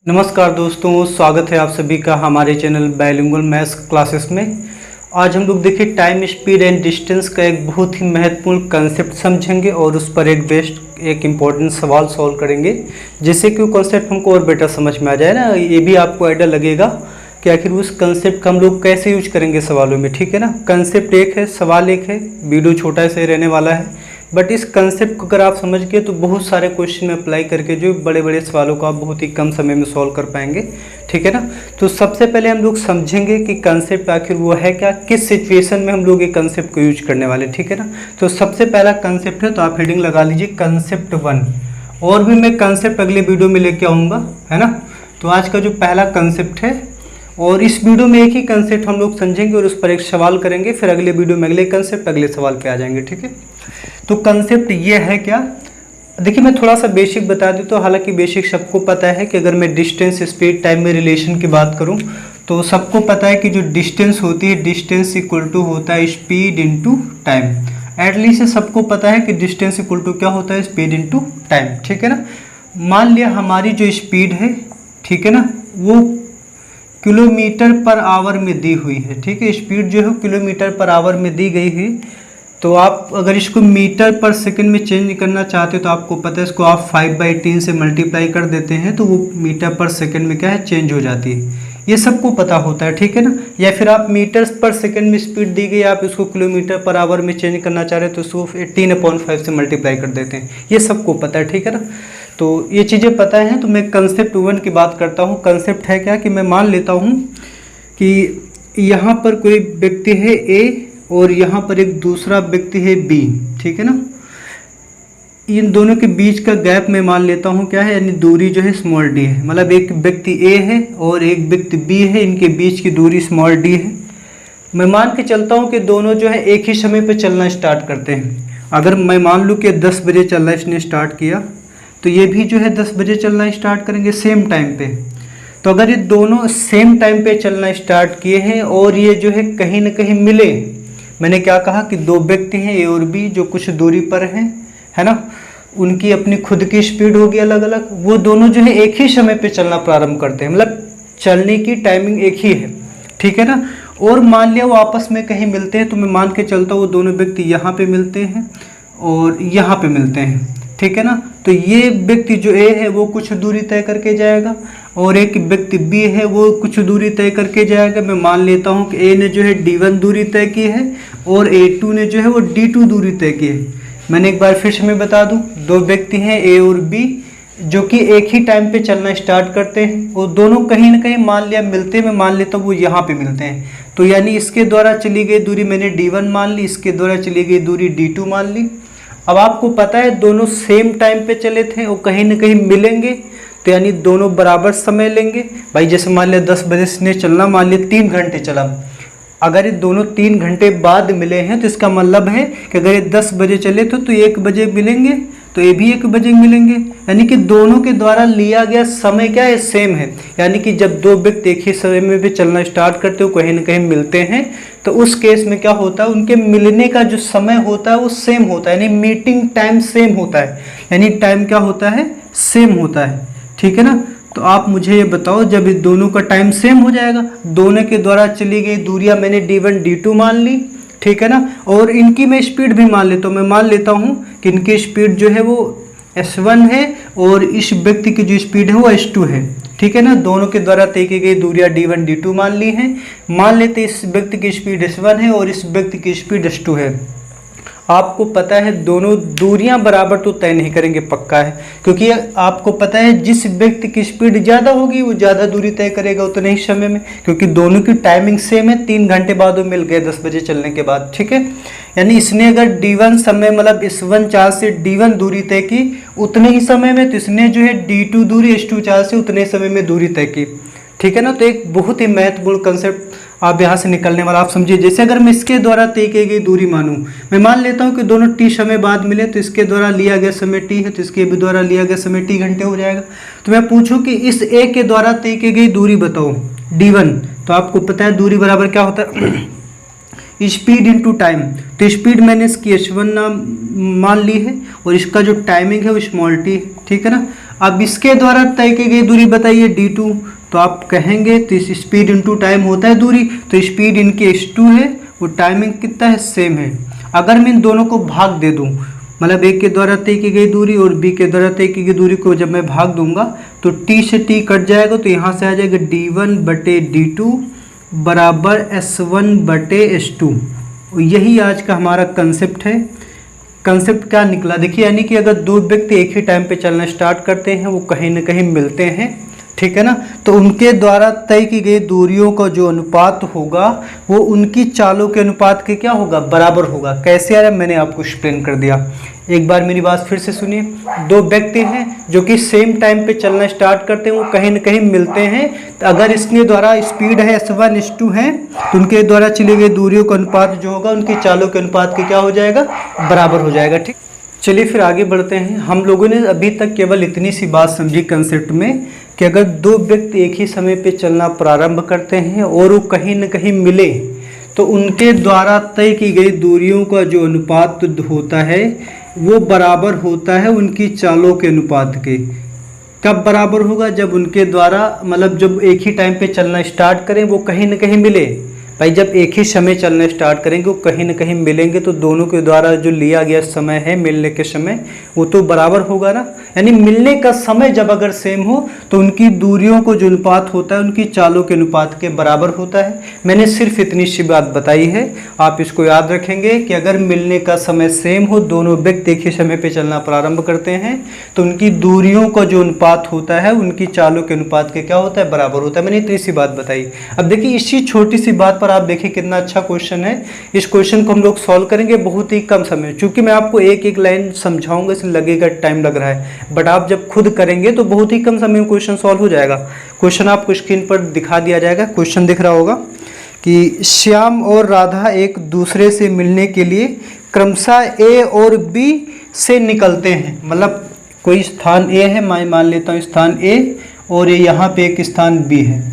नमस्कार दोस्तों, स्वागत है आप सभी का हमारे चैनल बाइलिंगुअल मैथ्स क्लासेस में। आज हम लोग देखिए टाइम, स्पीड एंड डिस्टेंस का एक बहुत ही महत्वपूर्ण कंसेप्ट समझेंगे और उस पर एक इम्पोर्टेंट सवाल सॉल्व करेंगे, जिससे कि वो कंसेप्ट हमको और बेटर समझ में आ जाए ना। ये भी आपको आइडिया लगेगा कि आखिर उस कंसेप्ट का हम लोग कैसे यूज करेंगे सवालों में, ठीक है ना। कंसेप्ट एक है, सवाल एक है, वीडियो छोटा से रहने वाला है, बट इस कंसेप्ट को अगर आप समझ गए तो बहुत सारे क्वेश्चन में अप्लाई करके जो बड़े बड़े सवालों को आप बहुत ही कम समय में सॉल्व कर पाएंगे, ठीक है ना। तो सबसे पहले हम लोग समझेंगे कि कंसेप्ट आखिर वो है क्या, किस सिचुएशन में हम लोग ये कंसेप्ट को यूज करने वाले, ठीक है ना। तो सबसे पहला कंसेप्ट है, तो आप हेडिंग लगा लीजिए कंसेप्ट 1। और भी मैं कंसेप्ट अगले वीडियो में लेके आऊँगा, है ना। तो आज का जो पहला कंसेप्ट है, और इस वीडियो में एक ही कंसेप्ट हम लोग समझेंगे और उस पर एक सवाल करेंगे, फिर अगले वीडियो में अगले कंसेप्ट अगले सवाल पे आ जाएंगे, ठीक है। तो कंसेप्ट ये है क्या, देखिए मैं थोड़ा सा बेसिक बता दूं तो हालांकि बेसिक सबको पता है कि अगर मैं डिस्टेंस, स्पीड, टाइम में रिलेशन की बात करूं तो सबको पता है कि जो डिस्टेंस होती है, डिस्टेंस इक्वल टू होता है स्पीड इनटू टाइम। एटलीस्ट सबको पता है कि डिस्टेंस इक्वल टू क्या होता है, स्पीड इनटू टाइम, ठीक है ना। मान लिया हमारी जो स्पीड है, ठीक है ना, वो किलोमीटर पर आवर में दी हुई है, ठीक है। स्पीड जो है किलोमीटर पर आवर में दी गई है। तो आप अगर इसको मीटर पर सेकंड में चेंज करना चाहते हो तो आपको पता है, इसको आप 5/3 से मल्टीप्लाई कर देते हैं तो वो मीटर पर सेकंड में क्या है, चेंज हो जाती है। ये सबको पता होता है, ठीक है ना। या फिर आप मीटर्स पर सेकंड में स्पीड दी गई, आप इसको किलोमीटर पर आवर में चेंज करना चाह रहे हैं तो इसको 18/5 से मल्टीप्लाई कर देते हैं। ये सबको पता है, ठीक है ना। तो ये चीज़ें पता हैं। तो मैं कंसेप्ट 1 की बात करता हूँ। कंसेप्ट है क्या कि मैं मान लेता हूँ कि यहाँ पर कोई व्यक्ति है ए और यहाँ पर एक दूसरा व्यक्ति है बी, ठीक है ना। इन दोनों के बीच का गैप मैं मान लेता हूँ क्या है, यानी दूरी जो है स्मॉल डी है। मतलब एक व्यक्ति ए है और एक व्यक्ति बी है, इनके बीच की दूरी स्मॉल डी है। मैं मान के चलता हूँ कि दोनों जो है एक ही समय पे चलना स्टार्ट करते हैं। अगर मैं मान लूँ कि 10 बजे चलना इसने स्टार्ट किया तो ये भी जो है 10 बजे चलना स्टार्ट करेंगे सेम टाइम पे। तो अगर ये दोनों सेम टाइम पे चलना स्टार्ट किए हैं और ये जो है कहीं ना कहीं मिले, मैंने क्या कहा कि दो व्यक्ति हैं ए और बी जो कुछ दूरी पर हैं, है ना, उनकी अपनी खुद की स्पीड होगी अलग अलग, वो दोनों जो है एक ही समय पे चलना प्रारंभ करते हैं, मतलब चलने की टाइमिंग एक ही है, ठीक है ना। और मान लिया वो आपस में कहीं मिलते हैं, तो मैं मान के चलता हूँ वो दोनों व्यक्ति यहाँ पे मिलते हैं और यहाँ पे मिलते हैं, ठीक है ना। तो ये व्यक्ति जो ए है वो कुछ दूरी तय करके जाएगा और एक व्यक्ति बी है वो कुछ दूरी तय करके जाएगा। मैं मान लेता हूँ कि ए ने जो है D1 दूरी तय की है और A2 ने जो है वो D2 दूरी तय की है। मैंने एक बार फिर से मैं बता दूँ, दो व्यक्ति हैं ए और बी जो कि एक ही टाइम पे चलना स्टार्ट करते हैं और दोनों कहीं ना कहीं मान लिया मिलते हैं। मैं मान लेता हूँ वो यहाँ पे मिलते हैं, तो यानी इसके द्वारा चली गई दूरी मैंने D1 मान ली, इसके द्वारा चली गई दूरी D2 मान ली। अब आपको पता है दोनों सेम टाइम पे चले थे और कहीं ना कहीं मिलेंगे, तो यानी दोनों बराबर समय लेंगे। भाई जैसे मान लिया 10 बजे से चलना, मान लिया 3 घंटे चला, अगर ये दोनों 3 घंटे बाद मिले हैं तो इसका मतलब है कि अगर ये 10 बजे चले तो 1 बजे मिलेंगे, तो ये भी 1 बजे मिलेंगे। यानी कि दोनों के द्वारा लिया गया समय क्या है, सेम है। यानी कि जब दो व्यक्ति एक ही समय में भी चलना स्टार्ट करते हो, कहीं ना कहीं मिलते हैं, तो उस केस में क्या होता है, उनके मिलने का जो समय होता है वो सेम होता है, यानी मीटिंग टाइम सेम होता है, यानी टाइम क्या होता है, सेम होता है, ठीक है ना। तो आप मुझे ये बताओ, जब इस दोनों का टाइम सेम हो जाएगा, दोनों के द्वारा चली गई दूरियां मैंने D1 D2 मान ली, ठीक है ना, और इनकी मैं स्पीड भी मान लेता हूँ। मैं मान लेता हूँ कि इनकी स्पीड जो है वो S1 है और इस व्यक्ति की जो स्पीड है वो S2 है, ठीक है ना। दोनों के द्वारा तय की गई दूरियां D1 D2 मान ली हैं। मान लेते इस व्यक्ति की स्पीड S1 है और इस व्यक्ति की स्पीड S2 है। आपको पता है दोनों दूरियां बराबर तो तय नहीं करेंगे, पक्का है, क्योंकि आपको पता है जिस व्यक्ति की स्पीड ज़्यादा होगी वो ज़्यादा दूरी तय करेगा उतने ही समय में, क्योंकि दोनों की टाइमिंग सेम है। 3 घंटे बाद वो मिल गए 10 बजे चलने के बाद, ठीक है। यानी इसने अगर D1 समय मतलब S1 चार्ज से D1 दूरी तय की उतने ही समय में, तो इसने जो है D2 दूरी S2 चार्ज से उतने समय में दूरी तय की, ठीक है ना। तो एक बहुत ही महत्वपूर्ण कंसेप्ट आप यहाँ से निकलने वाला, आप समझिए। जैसे अगर मैं इसके द्वारा तय की गई दूरी मानूं, मैं मान लेता हूँ कि दोनों T समय बाद मिले, तो इसके द्वारा लिया गया समय T है, तो इसके भी द्वारा लिया गया समय T घंटे हो जाएगा। तो मैं पूछूं कि इस A के द्वारा तय की गई दूरी बताओ D1, तो आपको पता है दूरी बराबर क्या होता है, स्पीड इनटू टाइम। तो स्पीड मैंने इसकी S1 मान ली है और इसका जो टाइमिंग है वो स्मॉल t, ठीक है ना। अब इसके द्वारा तय की गई दूरी बताइए d2, तो आप कहेंगे तो इस स्पीड इनटू टाइम होता है दूरी, तो स्पीड इनकी h2 है, वो टाइमिंग कितना है, सेम है। अगर मैं इन दोनों को भाग दे दूं, मतलब एक के द्वारा तय की गई दूरी और बी के द्वारा तय की गई दूरी को जब मैं भाग दूंगा तो t से t कट जाएगा, तो यहाँ से आ जाएगा d1/d2 बराबर s1/s2। यही आज का हमारा कंसेप्ट है। कंसेप्ट क्या निकला देखिए, यानी कि अगर दो व्यक्ति एक ही टाइम पे चलना स्टार्ट करते हैं, वो कहीं ना कहीं मिलते हैं, ठीक है ना, तो उनके द्वारा तय की गई दूरियों का जो अनुपात होगा वो उनकी चालों के अनुपात के क्या होगा, बराबर होगा। कैसे आ रहा है मैंने आपको एक्सप्लेन कर दिया। एक बार मेरी बात फिर से सुनिए। दो व्यक्ति हैं जो कि सेम टाइम पे चलना स्टार्ट करते हैं, वो कहीं ना कहीं मिलते हैं, तो अगर इसके द्वारा स्पीड है s1 s2 है, तो उनके द्वारा चली गई दूरियों का अनुपात जो होगा उनकी चालों के अनुपात के क्या हो जाएगा, बराबर हो जाएगा। ठीक, चलिए फिर आगे बढ़ते हैं। हम लोगों ने अभी तक केवल इतनी सी बात समझी कंसेप्ट में कि अगर दो व्यक्ति एक ही समय पे चलना प्रारंभ करते हैं और वो कहीं न कहीं मिले, तो उनके द्वारा तय की गई दूरियों का जो अनुपात होता है वो बराबर होता है उनकी चालों के अनुपात के। कब बराबर होगा, जब उनके द्वारा मतलब जब एक ही टाइम पे चलना स्टार्ट करें वो कहीं न कहीं मिले। भाई जब एक ही समय चलना स्टार्ट करेंगे वो कहीं ना कहीं मिलेंगे, तो दोनों के द्वारा जो लिया गया समय है मिलने के समय वो तो बराबर होगा ना। यानी मिलने का समय जब अगर सेम हो तो उनकी दूरियों को जो अनुपात होता है उनकी चालों के अनुपात के बराबर होता है। मैंने सिर्फ इतनी सी बात बताई है, आप इसको याद रखेंगे कि अगर मिलने का समय सेम हो, दोनों व्यक्ति एक ही समय पर चलना प्रारंभ करते हैं, तो उनकी दूरियों का जो अनुपात होता है उनकी चालों के अनुपात के क्या होता है, बराबर होता है। मैंने इतनी सी बात बताई। अब देखिए इसी छोटी सी बात पर आप देखिए कितना अच्छा क्वेश्चन है। इस क्वेश्चन को हम लोग सॉल्व करेंगे बहुत ही कम समय, क्योंकि मैं आपको एक एक लाइन समझाऊंगा इसलिए लगेगा टाइम लग रहा है, बट आप जब खुद करेंगे तो बहुत ही कम समय में क्वेश्चन सॉल्व हो जाएगा। क्वेश्चन आपको स्क्रीन पर दिखा दिया जाएगा। क्वेश्चन दिख रहा होगा कि श्याम और राधा एक दूसरे से मिलने के लिए क्रमशः ए और बी से निकलते हैं। मतलब कोई स्थान ए है, मैं मान लेता हूँ स्थान ए, और ये यहाँ पे एक स्थान बी है।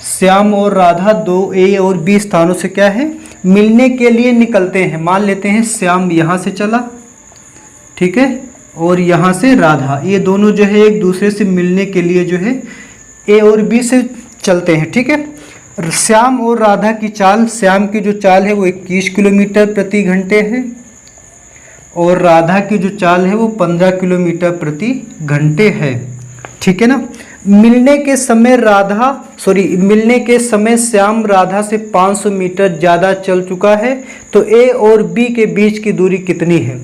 श्याम और राधा दो ए और बी स्थानों से क्या है, मिलने के लिए निकलते हैं। मान लेते हैं श्याम यहाँ से चला, ठीक है, और यहाँ से राधा, ये दोनों जो है एक दूसरे से मिलने के लिए जो है ए और बी से चलते हैं, ठीक है। श्याम और राधा की चाल, श्याम की जो चाल है वो 21 किलोमीटर प्रति घंटे है और राधा की जो चाल है वो 15 किलोमीटर प्रति घंटे है, ठीक है ना। मिलने के समय श्याम राधा से 500 मीटर ज़्यादा चल चुका है, तो ए और बी के बीच की दूरी कितनी है।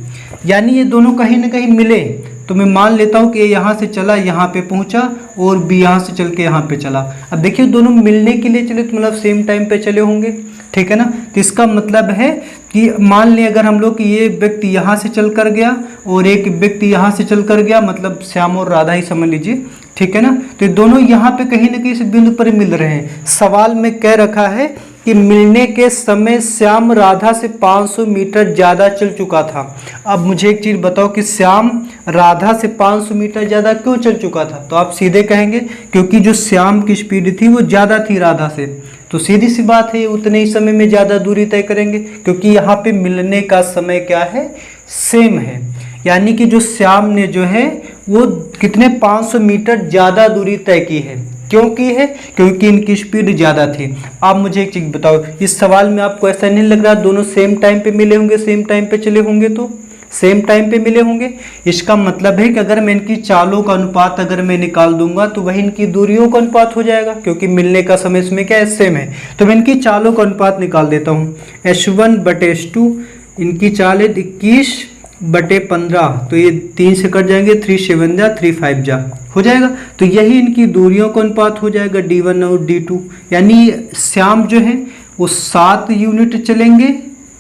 यानी ये दोनों कहीं ना कहीं मिले, तो मैं मान लेता हूँ कि ए यहाँ से चला यहाँ पे पहुँचा और बी यहाँ से चल के यहाँ पे चला। अब देखिए दोनों मिलने के लिए चले तो मतलब सेम टाइम पे चले होंगे, ठीक है ना। तो इसका मतलब है कि मान लें अगर हम लोग कि ये व्यक्ति यहाँ से चल कर गया और एक व्यक्ति यहाँ से चल कर गया, मतलब श्याम और राधा ही समझ लीजिए, ठीक है ना। तो दोनों यहाँ पे कहीं ना कहीं इस बिंदु पर मिल रहे हैं। सवाल में कह रखा है कि मिलने के समय श्याम राधा से 500 मीटर ज़्यादा चल चुका था। अब मुझे एक चीज़ बताओ कि श्याम राधा से 500 मीटर ज़्यादा क्यों चल चुका था। तो आप सीधे कहेंगे क्योंकि जो श्याम की स्पीड थी वो ज़्यादा थी राधा से, तो सीधी सी बात है उतने ही समय में ज़्यादा दूरी तय करेंगे, क्योंकि यहाँ पे मिलने का समय क्या है, सेम है। यानी कि जो श्याम ने जो है वो कितने 500 मीटर ज़्यादा दूरी तय की है। क्यों की है, क्योंकि इनकी स्पीड ज़्यादा थी। आप मुझे एक चीज़ बताओ, इस सवाल में आपको ऐसा नहीं लग रहा दोनों सेम टाइम पे मिले होंगे, सेम टाइम पे चले होंगे, तो सेम टाइम पे मिले होंगे। इसका मतलब है कि अगर मैं इनकी चालों का अनुपात अगर मैं निकाल दूंगा तो वही इनकी दूरियों का अनुपात हो जाएगा, क्योंकि मिलने का समय इसमें क्या है, सेम है। तो मैं इनकी चालों का अनुपात निकाल देता हूँ। h1/h2 इनकी चाल है 21/15, तो ये 3 से कट जाएंगे, 3 7 जा 3 5 जा हो जाएगा। तो यही इनकी दूरियों का अनुपात हो जाएगा d1 और d2। यानी श्याम जो है वो 7 यूनिट चलेंगे,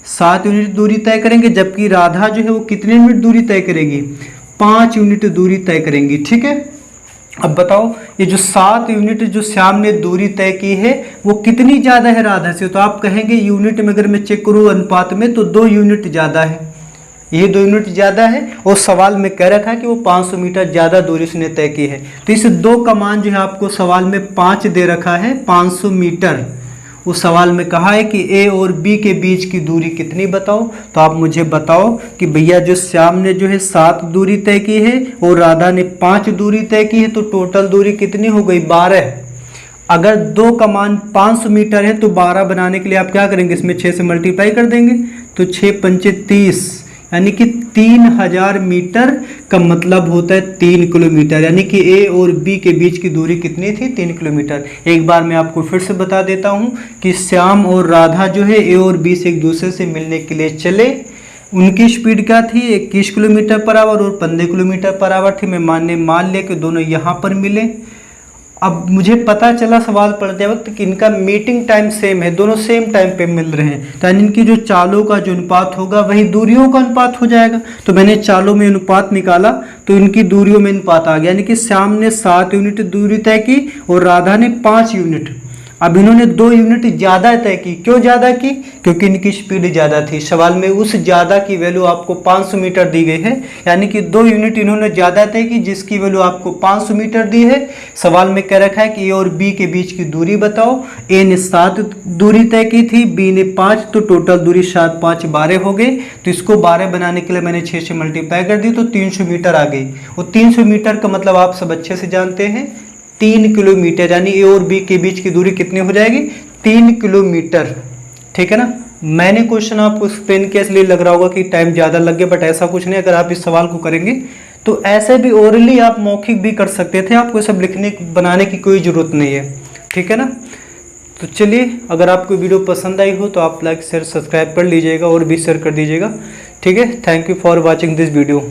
7 यूनिट दूरी तय करेंगे, जबकि राधा जो है वो कितने यूनिट दूरी तय करेगी, 5 यूनिट दूरी तय करेंगी, ठीक है। अब बताओ ये जो 7 यूनिट जो श्याम ने दूरी तय की है वो कितनी ज़्यादा है राधा से। तो आप कहेंगे यूनिट में अगर मैं चेक करूँ अनुपात में तो 2 यूनिट ज़्यादा है, ये 2 यूनिट ज़्यादा है। और सवाल में कह रखा है कि वो 500 मीटर ज़्यादा दूरी उसने तय की है। तो इस 2 का मान जो है आपको सवाल में 5 दे रखा है, 500 मीटर, उस सवाल में कहा है कि ए और बी के बीच की दूरी कितनी बताओ। तो आप मुझे बताओ कि भैया जो श्याम ने जो है 7 दूरी तय की है और राधा ने 5 दूरी तय की है, तो टोटल दूरी कितनी हो गई 12। अगर 2 का मान 500 मीटर है तो 12 बनाने के लिए आप क्या करेंगे, इसमें 6 से मल्टीप्लाई कर देंगे, तो 6 पंचे 30, यानी कि 3000 मीटर का मतलब होता है 3 किलोमीटर। यानी कि ए और बी के बीच की दूरी कितनी थी, 3 किलोमीटर। एक बार मैं आपको फिर से बता देता हूँ कि श्याम और राधा जो है ए और बी से एक दूसरे से मिलने के लिए चले, उनकी स्पीड क्या थी, 21 किलोमीटर पर आवर और 15 किलोमीटर पर आवर थी। मैं मान लिया कि दोनों यहाँ पर मिले। अब मुझे पता चला सवाल पढ़ते वक्त कि इनका मीटिंग टाइम सेम है, दोनों सेम टाइम पे मिल रहे हैं, तो इनकी जो चालों का जो अनुपात होगा वही दूरियों का अनुपात हो जाएगा। तो मैंने चालों में अनुपात निकाला तो इनकी दूरियों में अनुपात आ गया, यानी कि श्याम ने 7 यूनिट दूरी तय की और राधा ने 5 यूनिट। अब इन्होंने 2 यूनिट ज़्यादा तय की। क्यों ज़्यादा की, क्योंकि इनकी स्पीड ज़्यादा थी। सवाल में उस ज़्यादा की वैल्यू आपको 500 मीटर दी गई है, यानी कि 2 यूनिट इन्होंने ज़्यादा तय की जिसकी वैल्यू आपको 500 मीटर दी है। सवाल में कह रखा है कि ए और बी के बीच की दूरी बताओ। ए ने 7 दूरी तय की थी, बी ने 5, तो टोटल दूरी 7 5 12 हो गई। तो इसको 12 बनाने के लिए मैंने 6 से मल्टीप्लाई कर दी, तो 300 मीटर आ गई। और 300 मीटर का मतलब आप सब अच्छे से जानते हैं 3 किलोमीटर, यानी ए और बी के बीच की दूरी कितनी हो जाएगी, 3 किलोमीटर। ठीक है ना। मैंने क्वेश्चन आपको एक्सप्लेन किया इसलिए लग रहा होगा कि टाइम ज़्यादा लग गया, बट ऐसा कुछ नहीं। अगर आप इस सवाल को करेंगे तो ऐसे भी ओरली आप मौखिक भी कर सकते थे, आपको सब लिखने बनाने की कोई ज़रूरत नहीं है। ठीक है ना। तो चलिए, अगर आपको वीडियो पसंद आई हो तो आप लाइक शेयर सब्सक्राइब कर लीजिएगा और भी शेयर कर दीजिएगा। ठीक है। Thank you for watching this video.